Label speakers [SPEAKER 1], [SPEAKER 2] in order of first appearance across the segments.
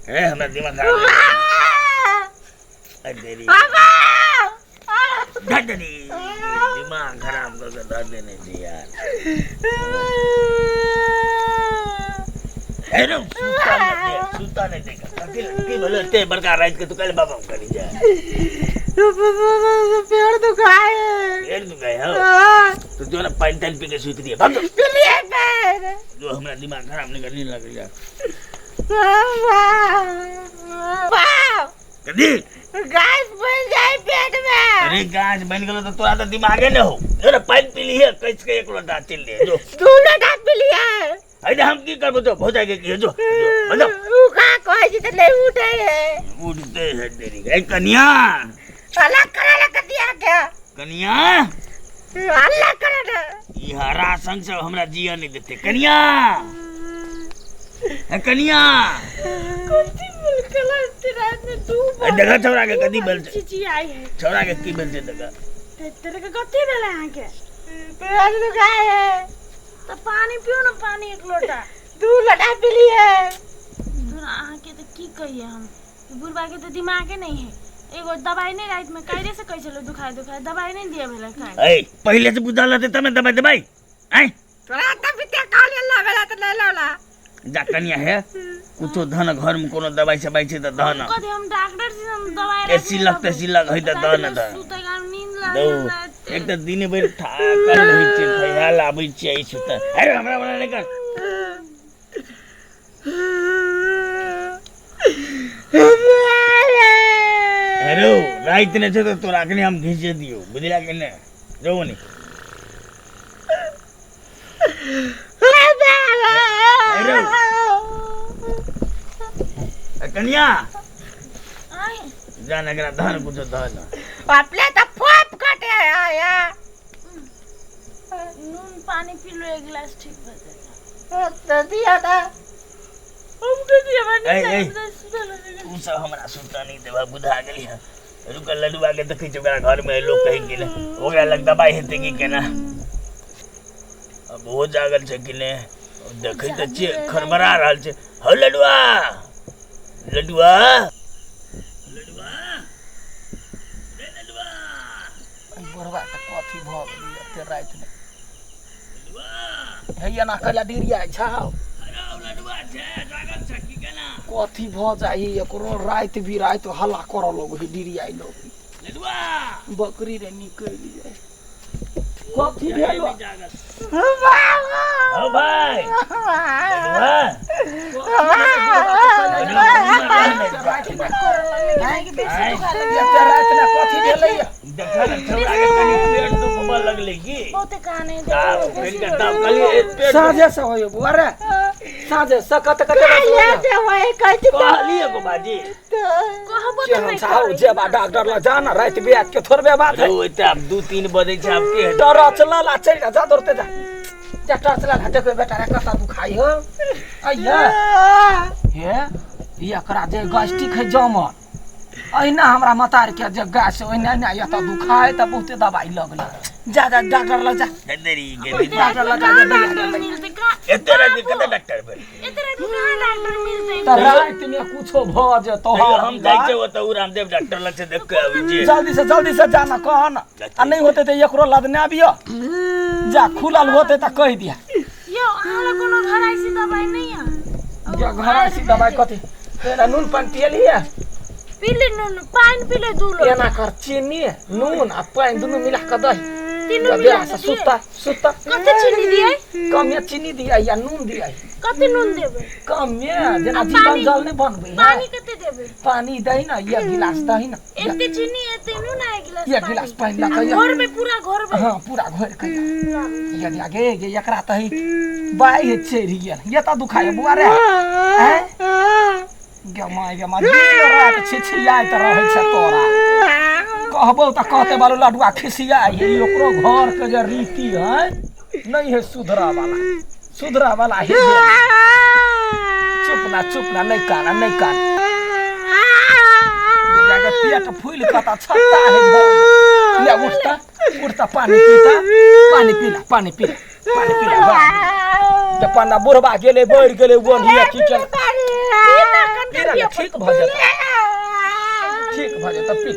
[SPEAKER 1] है हमरा दिमाग खराब है तेरी धड़नी दिमाग खराब करके धर देने थी यार हेलो सुता नहीं देखा की बोले ते बड़का रात के तू कल बाबा करी जा
[SPEAKER 2] पेड़ दुखाए
[SPEAKER 1] हो तो जो ना पानी पी के सूत रही है भाग जो हमरा दिमाग खराब नहीं करने लग गया कदी
[SPEAKER 2] गैस बन जाए पेट में
[SPEAKER 1] अरे गैस बन गलो तो तोरा तो दिमागे न हो जो ना पानी पी ली है कैसे के एक लोटा चिल ले जो
[SPEAKER 2] 2 लोटा पी लिया
[SPEAKER 1] अरे हम की करबो तो हो जाएगा कि जो मतलब
[SPEAKER 2] उखा कोई जी तो नहीं उठे है
[SPEAKER 1] उठते है तेरी ए कन्या
[SPEAKER 2] अलग करा कर दिया क्या
[SPEAKER 1] कन्या
[SPEAKER 2] अल्लाह करे ना
[SPEAKER 1] ई हरा संग से हमरा जिया नहीं देते कन्या है कन्या
[SPEAKER 2] कुछ मिलकला रात में 2 बार
[SPEAKER 1] देखा छोरा के कदी बल
[SPEAKER 2] चीची आई है
[SPEAKER 1] छोरा के की बल से देखा
[SPEAKER 2] तेरे के गति बेला है के पेट दुखाए है तो पानी पियो ना पानी 1 लोटा 2 लोटा पी लिए दूर आके तो की कहिए हम बुढ़बा के तो दिमाग ही नहीं है एगो दवाई नहीं रात में कायदे से कैसे लो दुखाए दवाई नहीं दिया भेला खाए
[SPEAKER 1] ए पहले से बुझा लेते तब दवाई आई
[SPEAKER 2] तोरा तब ते काल अल्लाह बेला तो ले लोला
[SPEAKER 1] जा कन्या है कुछो धन घर में कोनो दवाई से बाई छै त धन
[SPEAKER 2] कदे हम डॉक्टर से हम दवाई
[SPEAKER 1] एसी लगते है त धन द
[SPEAKER 2] सुते का नींद
[SPEAKER 1] दो
[SPEAKER 2] लागे
[SPEAKER 1] एक त दिन भर थाकल होइ छै खयाल आबै छै आई सुत अरे हमरा बना नहीं कर हेलो रात ने छै तो तोरा के हम घिचे दियो बुझला के ने जो नहीं कन्या जाने के धान कुछ धान
[SPEAKER 2] अपने तो फोप काटे आया नून पानी पी लो 1 गिलास ठीक हो जाएगा तो दिया था हम तो दिया बनी
[SPEAKER 1] तू सब हमरा सुता नहीं देवा बुझा गेली है रुक लडुआ के देखै छै ओकरा घर में लोग कहि गेले ओकरा लग दबाई हेते की केना अब हो जागल छै कि ने देखै त छी खरबरा रहल छै हो लडुआ लडुआ लडुआ रे लडुआ
[SPEAKER 3] बोरबा त कथी भ गेलै एते रात में
[SPEAKER 1] लडुआ
[SPEAKER 3] हैया ना कला डिरिया छाओ
[SPEAKER 1] अरे लडुआ छै जागल छै की केना
[SPEAKER 3] कथी भ जाई एकरो रात बिरात हल्ला कर लोग डिरिया लोग
[SPEAKER 1] लडुआ
[SPEAKER 3] बकरी रे निकल जाए कथी भेल
[SPEAKER 1] हो भाई
[SPEAKER 3] साझे से होयो बुआरे साझे से कत कत
[SPEAKER 1] कहलिए को बाजी
[SPEAKER 3] केहन साहब जेबा डॉक्टर ला जाना रात बियात के थोड़बे बात है
[SPEAKER 1] ओते अब 2-3 बजे छै अब के
[SPEAKER 3] डर चला चल जा दौड़ते जा जा टर्च ला देखो बेटा रे कता दुखाई हो अइया हे एकरा जे गास्टिक है जमल अहिना हमरा मतार के जे गास ओहिना ना या त दुखाए त बहुते दवाई लगल जा जा डॉक्टर ला जा
[SPEAKER 1] देरी के
[SPEAKER 3] डॉक्टर ला जा
[SPEAKER 2] मिलते का
[SPEAKER 1] एते रात कते डॉक्टर भेल
[SPEAKER 2] इतने कहाँ डॉक्टर मिलते
[SPEAKER 3] त रात में कुछो भ जे तो
[SPEAKER 1] हम जाय छै ओते उ रामदेव डॉक्टर लग से देख के आबै छी
[SPEAKER 3] जल्दी से जाना कहन आ नहीं होते त एकरो लदने आबियो जा खुलल होते त कह दिया
[SPEAKER 2] यो हमरा कोनो घर ऐसी दवाई नहीं है
[SPEAKER 3] या घर ऐसी दवाई कथी तेरा नून पानी पियलिए
[SPEAKER 2] पीले नून पानी पीले 2 लोटा
[SPEAKER 3] एना कर चीनी नून आ पानी दुनु मिला के दही
[SPEAKER 2] तीनों मिला के
[SPEAKER 3] सुता
[SPEAKER 2] कते चीनी दिए
[SPEAKER 3] कमे चीनी दिया या नून दिया
[SPEAKER 2] कते नून देबे
[SPEAKER 3] कमे जना जीवन जल नहीं बनबे
[SPEAKER 2] पानी कते देबे
[SPEAKER 3] पानी दही ना 1 गिलास दही ना
[SPEAKER 2] एते चीनी एते नून 1
[SPEAKER 3] गिलास पानी ला के
[SPEAKER 2] घर में पूरा घर में
[SPEAKER 3] हां पूरा घर के ये आगे ये एकरा तही बाई है छेरी ये त दुखाए बुआ रे हैं गे माय दिन रात छिछियाई त रहै छ तोरा कहबो त कहते बालू लडुआ खिसियाई है ओकरो घर के जे रीति है नहीं है सुधरा वाला है चुप ना नहीं कान ये जाके पेट फूल कता छत्ता है ले उठता पानी पीला जब पाना बुढ़बा गेले बढ़ गेले वो हिया की चल
[SPEAKER 2] कर पियो
[SPEAKER 3] ठीक भ जाता ठीक भ जाता पी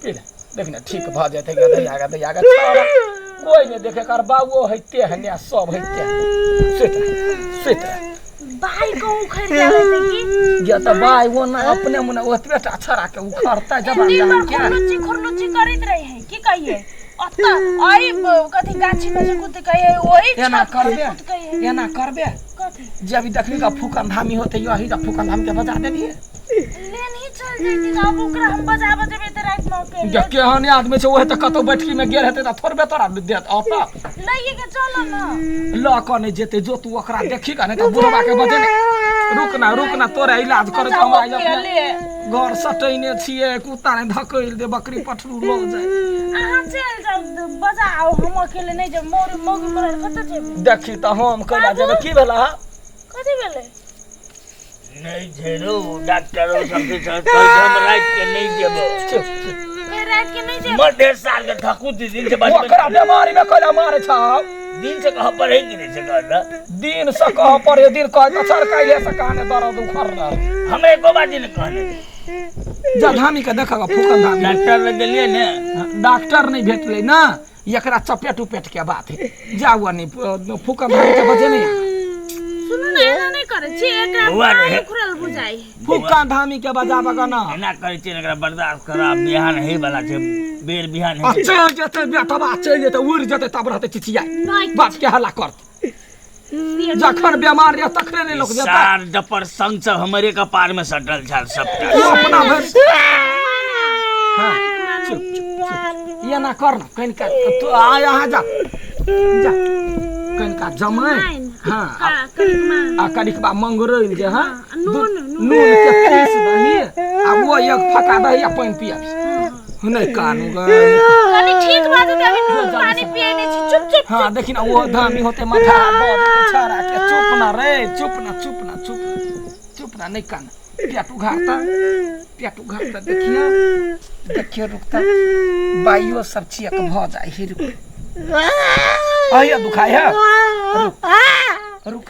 [SPEAKER 3] पी देख ना ठीक भ जाते गदया छोड़ा कोई नहीं देखे कर बाबू हइते हन्या सब हइते सुत
[SPEAKER 2] भाई को उखड़ जावे थे की
[SPEAKER 3] या त भाई वो ना अपने मुने ओतबे टा छरा के उखड़ता जबान जान क्या
[SPEAKER 2] खुरलुची करित रहे हैं की कहिए अत्ता आई कथि गाछी में से कूद कहिए ओही
[SPEAKER 3] एना करबे
[SPEAKER 2] कथि
[SPEAKER 3] जब देखली का फूकन धामी होते यही जा फूकन धाम के बजा देनी है
[SPEAKER 2] लेन ही चल जैती अब ओकरा हम बजाबे देबे त रात में के
[SPEAKER 3] जे केहन आदमी छै ओहे त कतो बैठकी में गेल हेते त थोड़बे तोरा देत आता
[SPEAKER 2] लइए के चलो ना
[SPEAKER 3] ल क नहीं जेते जो तू ओकरा देखी का नहीं त बुढ़वा के बजे रुक ना तोरा इलाज करे त हमरा अपने घर सटैने छिए कुत्ता ने धकैल दे बकरी पठरू लो जाए
[SPEAKER 2] अहाँ चल जाओ बजाओ हम अकेले नहीं जब मोर मोगी मरल कत जेबे
[SPEAKER 3] देखी त हम कैला जेबे की भेला
[SPEAKER 2] कथि भेले
[SPEAKER 1] नहीं झेरो डॉक्टर सबके साथ कल हम रात के नहीं जेबो
[SPEAKER 2] ए रात के नहीं जेबे
[SPEAKER 1] मर 1.5 साल के ठाकुर दिन से बात
[SPEAKER 3] ओकरा बीमारी में कैला मारे छ
[SPEAKER 1] दिन से कहां पर है कि नहीं से कर
[SPEAKER 3] दिन से कह पर दिन कह त सर कैले से काने दर्द उखड़ रहा
[SPEAKER 1] हमें एको बात नहीं कहने
[SPEAKER 3] जा धामी के देखा फूकन धामी
[SPEAKER 1] डॉक्टर लग गेलिए ने
[SPEAKER 3] डॉक्टर नहीं भेटले ना एकरा चपेट उपेट के बात है जाऊ नहीं फूकन धामी के बजे नहीं
[SPEAKER 2] सुनो ना एना नहीं करे छी एकरा
[SPEAKER 1] हुआ रे।
[SPEAKER 2] खुरल बुझाई
[SPEAKER 3] फूकन धामी के बजाबा गाना
[SPEAKER 1] एना करे छी एकरा बर्दाश्त खराब बिहान है वाला छै बेर बिहान है
[SPEAKER 3] चल जते बेटवा चल जते उड़ जते तब रहते चिचिया बात के हल्ला कर जखन बीमार या तखने नहीं लोग जाता
[SPEAKER 1] सार डपर संग सब हमरे कपार में सटल छल सबटा
[SPEAKER 3] तू अपना भर हां चुप ये ना करना कहीं का तू आ यहां जा कहीं का जमाए हां आ कनिकबा मंगरैल जे हां नून के पीस दही आ वो एक फका दही आ पानी पिया नहीं कानू
[SPEAKER 2] कनी ठीक बात है अभी पानी पिए नहीं छी चुप
[SPEAKER 3] हां देखिन वो धामी होते माथा बहुत छारा के चुप ना नहीं कान पेट उघारता देखियो रुकता बाइयो सब चियक भ जाय हे रुक आया दुखाय है रुक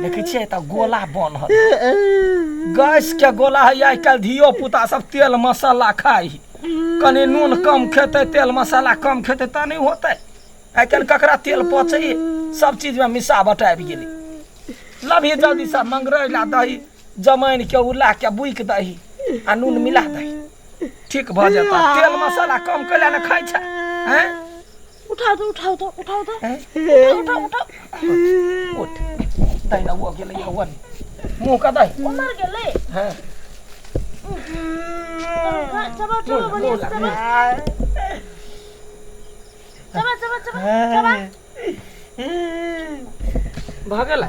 [SPEAKER 3] देखै छियै त गोला बन ह गैस के गोला है आइ काल धियो पुता सब तेल मसाला खाई कने नून कम खेते तेल मसाला कम खेते त नहीं होते आइ काल ककरा तेल पचे सब चीज में मिसावट आबि गेलै लभी जल्दी से मंगरैला दही जमाइन के उला के बुइक दही आ नून मिला दही ठीक भ जाता तेल मसाला कम कैला न खाइ छ हैं
[SPEAKER 2] उठाओ तो
[SPEAKER 3] हैं?
[SPEAKER 2] उठाओ
[SPEAKER 3] उठ तैना वो गेलै वन मुंह का दही
[SPEAKER 2] मर गेले
[SPEAKER 3] हैं भागल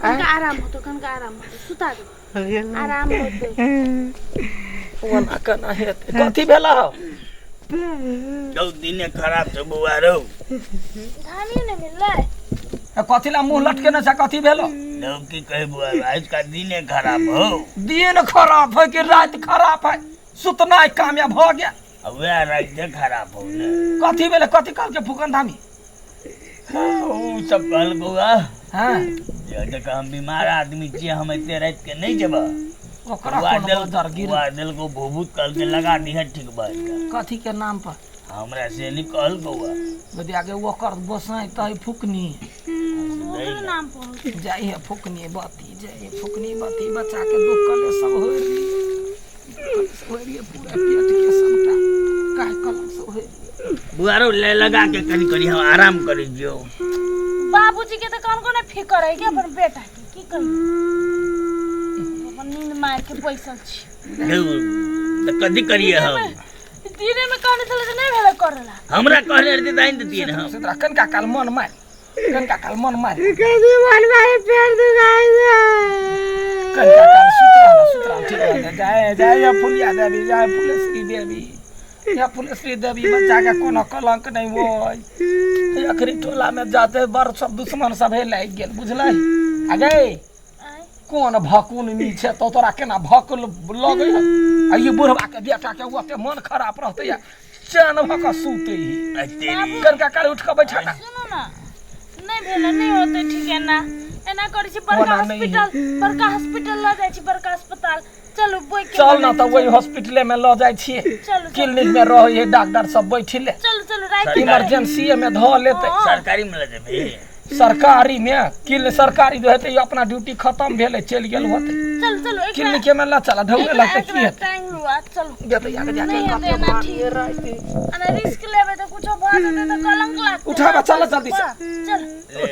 [SPEAKER 2] कनका आराम होतो सुता दे आराम होतो
[SPEAKER 3] वन कना हेत कथि भेला हो
[SPEAKER 1] जो दिन खराब छ बुआ रो
[SPEAKER 2] धानी ने मिलले
[SPEAKER 3] कथि ला मुंह लटके न छ कथि भेलो
[SPEAKER 1] लो की कहे बुआ आज का दिन खराब हो
[SPEAKER 3] दिन खराब है कि रात खराब है सुतना कामयाब हो गया
[SPEAKER 1] अब वे रात खराब हो ने
[SPEAKER 3] कथि भेले कथि काल के फुकन धामी
[SPEAKER 1] ओ सब कहल बुआ
[SPEAKER 3] हां
[SPEAKER 1] जे देख हम बीमार आदमी छी हम इतने रात के नहीं जेबा
[SPEAKER 3] ओकरा कोनो नजर गिर
[SPEAKER 1] दिल को भूभूत कल के लगा दी है ठीक बात
[SPEAKER 3] कथि के नाम पर
[SPEAKER 1] हमरा से निकल गवा
[SPEAKER 3] बदे आगे वो कर बसाई तई फुकनी
[SPEAKER 2] ओकर नाम पर
[SPEAKER 3] जाई है फुकनी बाती जाई फुकनी बाती बच्चा के दुख कले सब हो रही पूरा पेट के सबटा काहे कलम सब हो
[SPEAKER 1] बुआरो ले लगा के कनी हम आराम करी जो
[SPEAKER 2] बाबूजी के तो कौन फिकर है के अपन बेटा के की करी अपन नींद मार के बैसल छी
[SPEAKER 1] तो कदी करिए हम
[SPEAKER 2] दिने में कहने चले तो नहीं भेले करला
[SPEAKER 1] हमरा कहले रहते दाइन देती है हम
[SPEAKER 3] सुतरा कनका काल मन मार
[SPEAKER 2] कदी मन मारे पैर दुखाई
[SPEAKER 3] कनका काल सुतरा ठीक है जाए या फुलिया देवी जाए फुलेश्वरी देवी बच्चा के कोनो कलंक नहीं होय अखरी टोला में जाते बड़ सब दुश्मन सब है लाग गेल बुझलै आगे कोन भकुन नी छै तो तोरा केना भक लगै आ ये बुढ़वा के बेटा के ओते मन खराब रहतै चैन भक सुतै
[SPEAKER 1] तेरी
[SPEAKER 3] कनका काल उठ के बैठा ना
[SPEAKER 2] सुनो ना नहीं भेले नहीं होते ठीक है ना एना करै छी बड़का
[SPEAKER 3] ओना नहीं है।
[SPEAKER 2] हॉस्पिटल ल जाइ छी बड़का अस्पताल चलू बोइ के
[SPEAKER 3] चल ना तो वही हॉस्पिटल में ल जाय छिए
[SPEAKER 2] चलू
[SPEAKER 3] क्लिनिक में रहे डॉक्टर सब बैठिले
[SPEAKER 2] चलू चलू रात
[SPEAKER 3] इमरजेंसी में ध लेते
[SPEAKER 1] सरकारी में ले जेबे
[SPEAKER 3] सरकारी में किल सरकारी जो हेते अपना ड्यूटी खत्म भेले चल गेल होते
[SPEAKER 2] चल चलो एक
[SPEAKER 3] क्लिनिक में ला चला ढौले लगते की हेते
[SPEAKER 2] टाइम हुआ चलो
[SPEAKER 3] जब आगे जाके
[SPEAKER 2] नहीं
[SPEAKER 3] कते
[SPEAKER 2] देना
[SPEAKER 3] बात
[SPEAKER 2] ठीक।
[SPEAKER 3] ये रहते
[SPEAKER 2] अरे रिस्क लेबे तो कुछ भ जेते तो कलंक लागते
[SPEAKER 3] उठावा चल जल्दी से
[SPEAKER 2] चल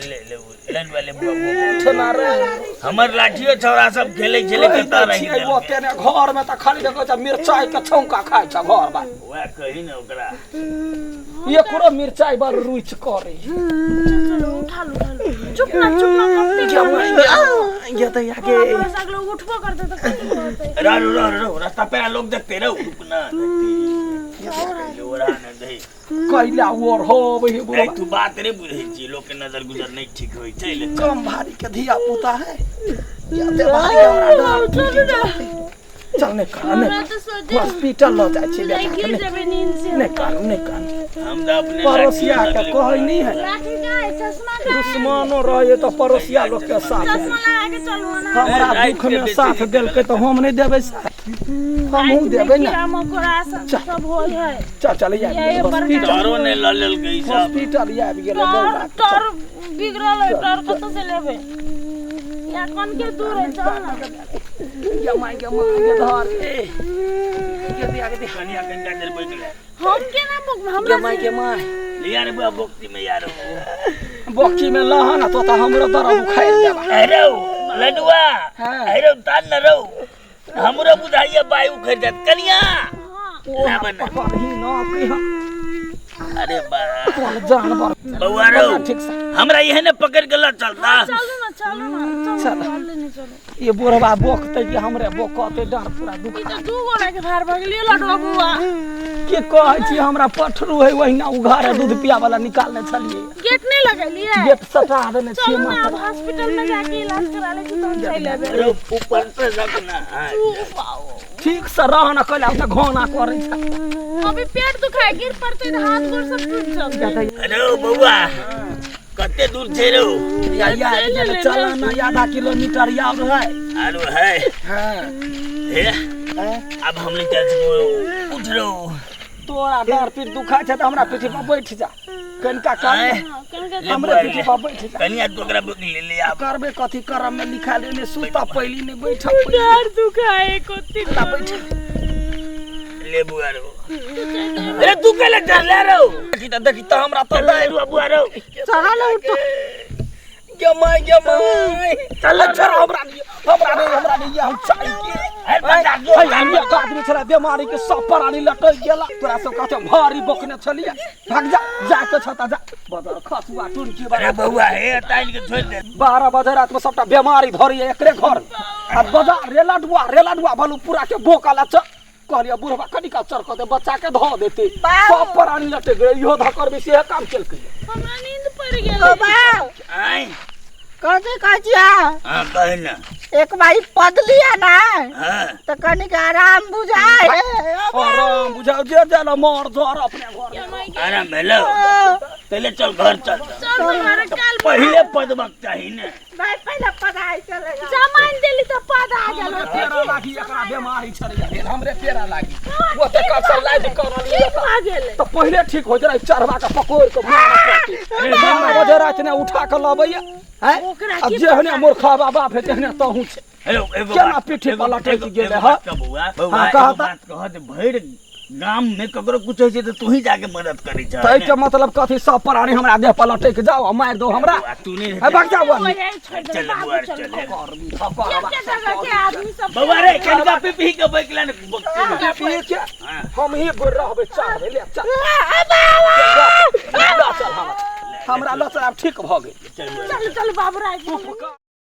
[SPEAKER 1] ले वाले बुआ
[SPEAKER 3] उठना रे
[SPEAKER 1] हमर लाठियो छौरा सब खेले करता रही
[SPEAKER 3] वो तेने घर में त खाली देखो छ मिर्चाई के छौंका खाय छ घर बा
[SPEAKER 1] ओए कहि न ओकरा
[SPEAKER 3] ये पूरा मिर्चाई बार रुच करे
[SPEAKER 2] चलो उठा लो चुप ना मत
[SPEAKER 3] ये तो आगे
[SPEAKER 2] बस अगले उठबो करते तो कुछ होते
[SPEAKER 1] रो रास्ता पे लोग देखते रहो रुकना लोरा न दे
[SPEAKER 3] कैला और हो वही बुरा
[SPEAKER 1] ए तू बात रे बुझे छी लोग के नजर गुजर नहीं ठीक होई चल
[SPEAKER 3] कम भारी के धिया पुता है या ते भारी हमरा डर चलने का हॉस्पिटल ल जाय छी
[SPEAKER 2] गिर जाबे नींद से
[SPEAKER 3] ने कान
[SPEAKER 1] हम तो अपने
[SPEAKER 3] पड़ोसिया के कहै नहीं है
[SPEAKER 2] लाठी का है चश्मा का
[SPEAKER 3] दुश्मनो रहे तो पड़ोसिया लोग के साथ है।
[SPEAKER 2] चश्मा लगा के चलो ना
[SPEAKER 3] हमरा दुख में साथ देलकै तो हम नहीं देबै साथ हमहू देबै ना
[SPEAKER 2] कीड़ा मकोड़ा सब होय है
[SPEAKER 3] चल
[SPEAKER 2] ये
[SPEAKER 3] हॉस्पिटल
[SPEAKER 1] तारो ने ल लेल गई सब
[SPEAKER 3] हॉस्पिटल आबि गेलै दौड़ा
[SPEAKER 2] तर बिगड़ल है तर कत से लेबे या कौन के दूर है चल ना
[SPEAKER 3] जमाई के धर ये दिया के
[SPEAKER 1] कनिया कंटा देर बैठ ले
[SPEAKER 2] हम के ना हमरा
[SPEAKER 3] जमाई के माय
[SPEAKER 1] लिया रे बुआ बोक्ती में यार
[SPEAKER 3] बक्की में लहा ना तो हमरो दर्द खाइ देबा
[SPEAKER 1] अरे लडुआ
[SPEAKER 3] हाँ।
[SPEAKER 1] अरे तान न रहो हमरो बुझाइए बायु खर जात कनिया
[SPEAKER 3] ओ
[SPEAKER 1] ना बना
[SPEAKER 3] पकड़ी ना की
[SPEAKER 1] अरे बा
[SPEAKER 3] हम जानवर
[SPEAKER 1] बउआ रो
[SPEAKER 3] ठीक से
[SPEAKER 1] हमरा यही ने पकड़ के ला चलता
[SPEAKER 2] चलो ना चल लेने चलो
[SPEAKER 3] ये बुढ़वा बोकते कि हमरे बोकते डर पूरा दुख
[SPEAKER 2] ई तो दू गोला के भार भगलियो लडवा बुआ
[SPEAKER 3] के कहै छी हमरा पठरू है वहिना उघारे दूध पिया वाला निकालने छलिए
[SPEAKER 2] गेट नहीं लगलिए
[SPEAKER 3] गेट सटा देने छी
[SPEAKER 2] चलो ना अब
[SPEAKER 3] मात्र
[SPEAKER 2] हॉस्पिटल में जाके इलाज करा ले तो हम सही लेबे
[SPEAKER 1] अरे ऊपर से रखना हाँ।
[SPEAKER 3] ठीक से रह न कइला त घोना करे छ
[SPEAKER 2] अभी पेट दुखाए गिर पड़ते तो हाथ गोड़ सब टूट जाते
[SPEAKER 1] अरे बउआ कते दूर छे रो
[SPEAKER 3] या चला ना आधा किलोमीटर याव है
[SPEAKER 1] आलू है
[SPEAKER 3] हां
[SPEAKER 1] हे अब हम नहीं चल सको उठ रो
[SPEAKER 3] तोरा डर पीठ दुखा छ त हमरा पीठी पर बैठ जा कनका कर हमरे पीठी पर बैठ जा
[SPEAKER 1] कनिया तो ओकरा बुक ले ले आप
[SPEAKER 3] करबे कथी करम में लिखा लेने सुता पहली ने बैठ
[SPEAKER 2] डर दुखाए कोती
[SPEAKER 3] बैठ
[SPEAKER 1] ले बुआ रो अरे तू कले डर ले रो देखी तो हमरा तो ले रो बुआ रो
[SPEAKER 3] चला ले उठ जमाई चल छोरा हमरा नहीं हम चाहिए
[SPEAKER 1] अरे बता दो
[SPEAKER 3] हम एक आदमी छला बीमारी के सब परानी लटक गेला तोरा सब कहते भारी बकने छलिए भाग जा के छता जा बदर खसुआ टुनकी
[SPEAKER 1] अरे बउआ हे टाइल के छोड़ दे
[SPEAKER 3] 12 बजे रात में सबटा बीमारी धरी एकरे घर आ बाजार रेलाडुआ भलू पूरा के बोकाला च कहलिया बुढ़वा कनिका चरक दे बच्चा के ध देते सब परानी लटक गए इहो धकर में से काम चलके
[SPEAKER 2] हमरा नींद पड़ गेल
[SPEAKER 1] आई
[SPEAKER 4] कैसे कचिया
[SPEAKER 1] हां कह ना
[SPEAKER 4] एक बारी पदलिया ना
[SPEAKER 1] हां
[SPEAKER 4] तो कनिक आराम बुझाए
[SPEAKER 3] आराम बुझाओ जे जाला मार धर अपने घर में
[SPEAKER 1] आराम भेलो पहले चल घर चल
[SPEAKER 2] चल हमारा काल
[SPEAKER 1] पहले पद बकता ही ना
[SPEAKER 4] भाई पहले पढ़ाई चलेगा
[SPEAKER 2] सामान देली तो पद आ गेल
[SPEAKER 3] पेरा लागी एकरा बीमारी छड़ गेल हमरे पेरा लागी वो ते कसम लाइट करलिए
[SPEAKER 2] ठीक आ गेल
[SPEAKER 3] तो पहले ठीक हो जरा चढ़वा के पकोड़ के मार पड़ती 12 बजे रात ने उठा के लबैया हैं अब जेहने मूर्खा बाबा फे तेहने तहू छे
[SPEAKER 1] हेलो एगो
[SPEAKER 3] केना पीठी पर लटक गेले ह
[SPEAKER 1] बउआ
[SPEAKER 3] हाँ,
[SPEAKER 1] एगो
[SPEAKER 3] कहता।
[SPEAKER 1] बात कहत भइर गांव में ककरो कुछ होय छै त तू ही जाके मदद करी छ
[SPEAKER 3] तै के मतलब कथी सब प्राणी हमरा देह पर लटक जाओ मार दो हमरा
[SPEAKER 1] तू नहीं
[SPEAKER 3] है भाग जाओ आदमी
[SPEAKER 1] चल बुआ चल
[SPEAKER 2] के आदमी सब
[SPEAKER 1] बउआ रे कनका पे पी के बैकला ने
[SPEAKER 3] पी के हम ही गोर रहबे चाहबे ले चल चल हमरा लचर ठीक भ गेल
[SPEAKER 1] चल
[SPEAKER 2] चल चल बाबू राज